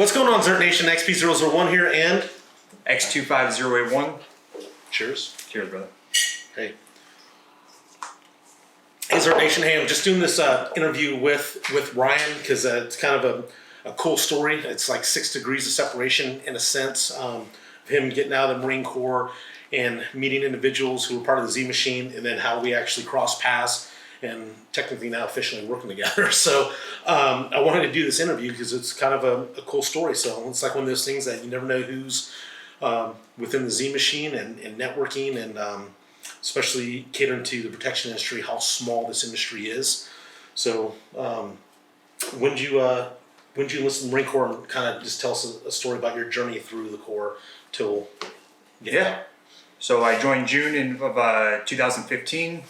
What's going on, ZERT Nation? XP001 here and X25081. cheers. Cheers, brother. Hey. Hey, ZERT Nation. Hey, I'm just doing this interview with Ryan because it's kind of a cool story. It's like 6 degrees of separation in a sense. Of him getting out of the Marine Corps and meeting individuals who were part of the Z Machine, and then how we actually crossed paths and technically now officially working together. So I wanted to do this interview because it's kind of a cool story. So it's like one of those things that you never know who's within the Z Machine and networking, and especially catering to the protection industry, how small this industry is. So when did you enlist in the Marine Corps, and kind of just tell us a story about your journey through the Corps till Yeah. So I joined June of 2015.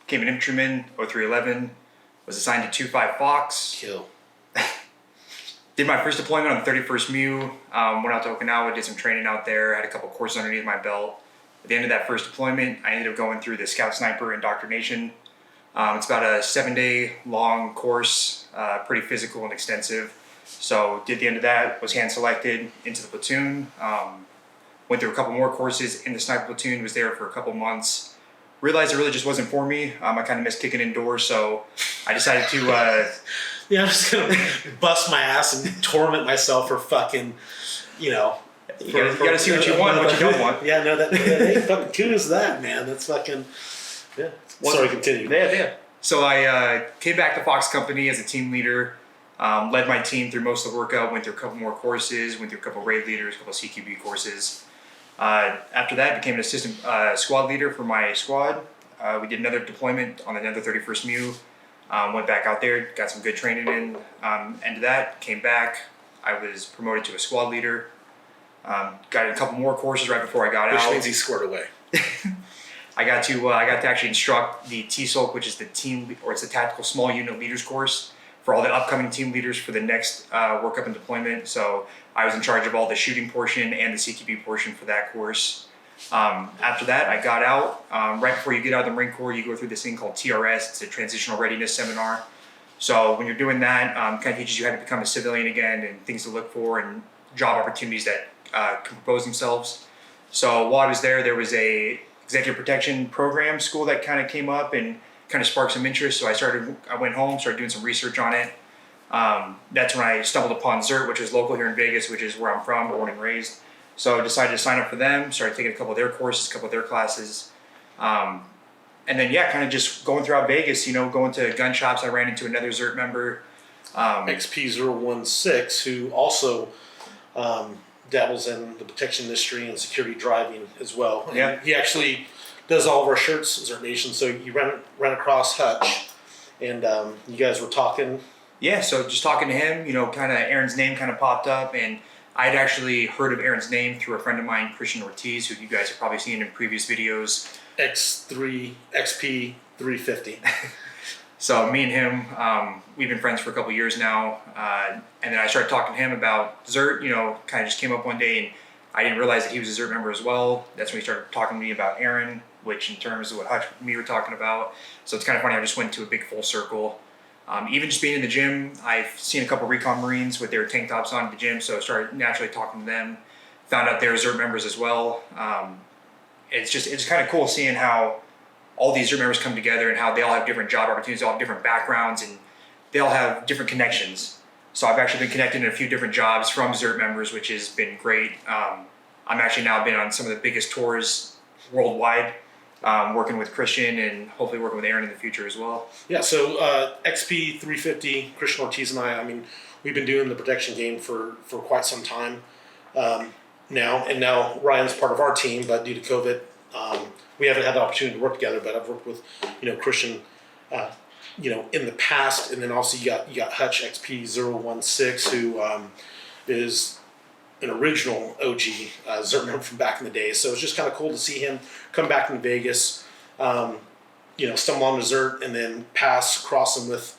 Became an infantryman, 0311. Was assigned to 25 Fox. Kill. Did my first deployment on the 31st MEU. Went out to Okinawa, did some training out there, had a couple courses underneath my belt. At the end of that first deployment, I ended up going through the Scout Sniper Indoctrination. It's about a 7-day long course, pretty physical and extensive. So did the end of that, was hand selected into the platoon. Went through a couple more courses in the sniper platoon, was there for a couple months. Realized it really just wasn't for me. I kind of missed kicking indoors, so I decided to... Yeah, I'm just gonna bust my ass and torment myself for fucking, You gotta see what you want and what you don't want. Yeah, no, that ain't fucking kudos to that, man. That's fucking, yeah. Sorry, continue. Yeah. So I came back to Fox Company as a team leader, led my team through most of the workout, went through a couple more courses, went through a couple of raid leaders, a couple of CQB courses. After that, became an assistant squad leader for my squad. We did another deployment on another 31st MEU. Went back out there, got some good training in. End of that, came back. I was promoted to a squad leader. Got a couple more courses right before I got out. Which means he squared away. I got to actually instruct the TSOLC, which is the it's the Tactical Small Unit Leaders course for all the upcoming team leaders for the next workup and deployment. So I was in charge of all the shooting portion and the CQB portion for that course. After that, I got out. Right before you get out of the Marine Corps, you go through this thing called TRS. It's a Transitional Readiness Seminar. So when you're doing that, kind of teaches you how to become a civilian again and things to look for and job opportunities that can propose themselves. So while I was there was a executive protection program school that kind of came up and kind of sparked some interest. So I went home, started doing some research on it. That's when I stumbled upon ZERT, which is local here in Vegas, which is where I'm from, born and raised. So I decided to sign up for them, started taking a couple of their courses, a couple of their classes. And then, kind of just going throughout Vegas, going to gun shops. I ran into another ZERT member. XP016, who also dabbles in the protection industry and security driving as well. And yeah. He actually does all of our shirts, ZERT Nation. So you ran across Hutch, and you guys were talking. Yeah, so just talking to him, kind of Aaron's name kind of popped up, and I'd actually heard of Aaron's name through a friend of mine, Christian Ortiz, who you guys have probably seen in previous videos. XP350. So me and him, we've been friends for a couple of years now, and then I started talking to him about ZERT. Kind of just came up one day, and I didn't realize that he was a ZERT member as well. That's when he started talking to me about Aaron, which in terms of what Hutch and me were talking about. So it's kind of funny. I just went to a big full circle. Even just being in the gym, I've seen a couple of recon Marines with their tank tops on at the gym, so I started naturally talking to them. Found out they were ZERT members as well. It's kind of cool seeing how all these ZERT members come together and how they all have different job opportunities, they all have different backgrounds, and they all have different connections. So I've actually been connected in a few different jobs from ZERT members, which has been great. I'm actually now been on some of the biggest tours worldwide, working with Christian and hopefully working with Aaron in the future as well. Yeah, so XP350, Christian Ortiz and I mean, we've been doing the protection game for quite some time now. And now Ryan's part of our team, but due to COVID, we haven't had the opportunity to work together, but I've worked with, Christian, in the past. And then also you got Hutch, XP016, who is an original OG ZERT member from back in the day. So it's just kind of cool to see him come back in Vegas, stumble onto ZERT and then cross him with,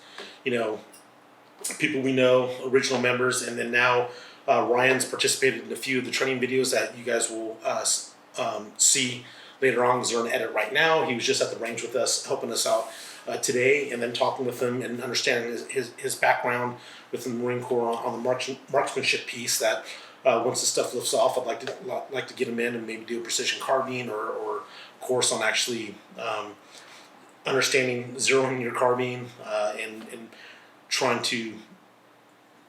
people we know, original members. And then now Ryan's participated in a few of the training videos that you guys will see later on because they're in edit right now. He was just at the range with us, helping us out today, and then talking with him and understanding his background within the Marine Corps on the marksmanship piece. That once the stuff lifts off, I'd like to get him in and maybe do a precision carbine or course on actually understanding zeroing your carbine and trying to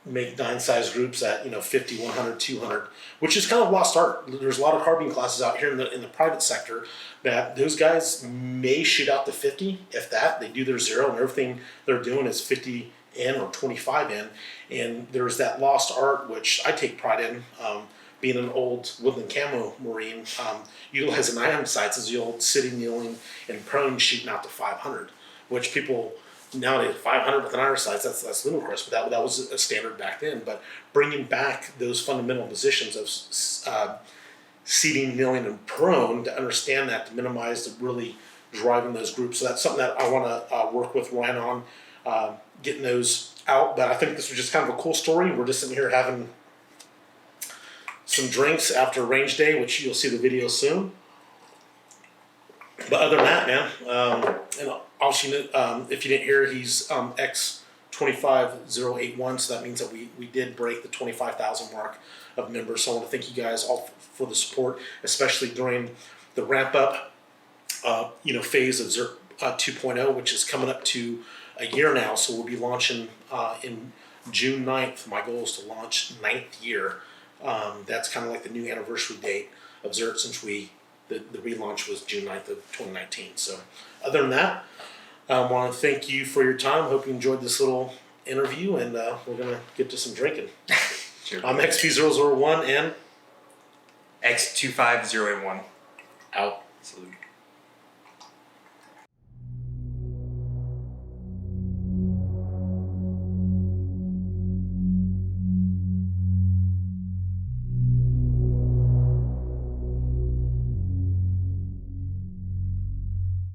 make 9 size groups at 50, 100, 200, which is kind of lost art. There's a lot of carbine classes out here in the private sector that those guys may shoot out to 50, if that. They do their zero and everything they're doing is 50 in or 25 in, and there's that lost art which I take pride in. Being an old woodland camo Marine, utilizing 900 sights as the old sitting, kneeling, and prone shooting out to 500, which people nowadays 500 with an iron sights, that's ludicrous, but that was a standard back then. But bringing back those fundamental positions of seating, kneeling, and prone to understand that, to minimize the really driving those groups. So that's something that I want to work with Ryan on, getting those out. But I think this was just kind of a cool story. We're just sitting here having some drinks after range day, which you'll see the video soon. But other than that, man, and obviously, if you didn't hear, he's X25081, so that means that we did break the 25,000 mark of members. So I want to thank you guys all for the support, especially during the ramp up, phase of ZERT 2.0, which is coming up to a year now. So we'll be launching in June 9th. My goal is to launch 9th year. That's kind of like the new anniversary date of ZERT, since the relaunch was June 9th of 2019. So other than that, I want to thank you for your time. Hope you enjoyed this little interview, and we're going to get to some drinking. Sure. I'm XP001 and X25081. out. Salute.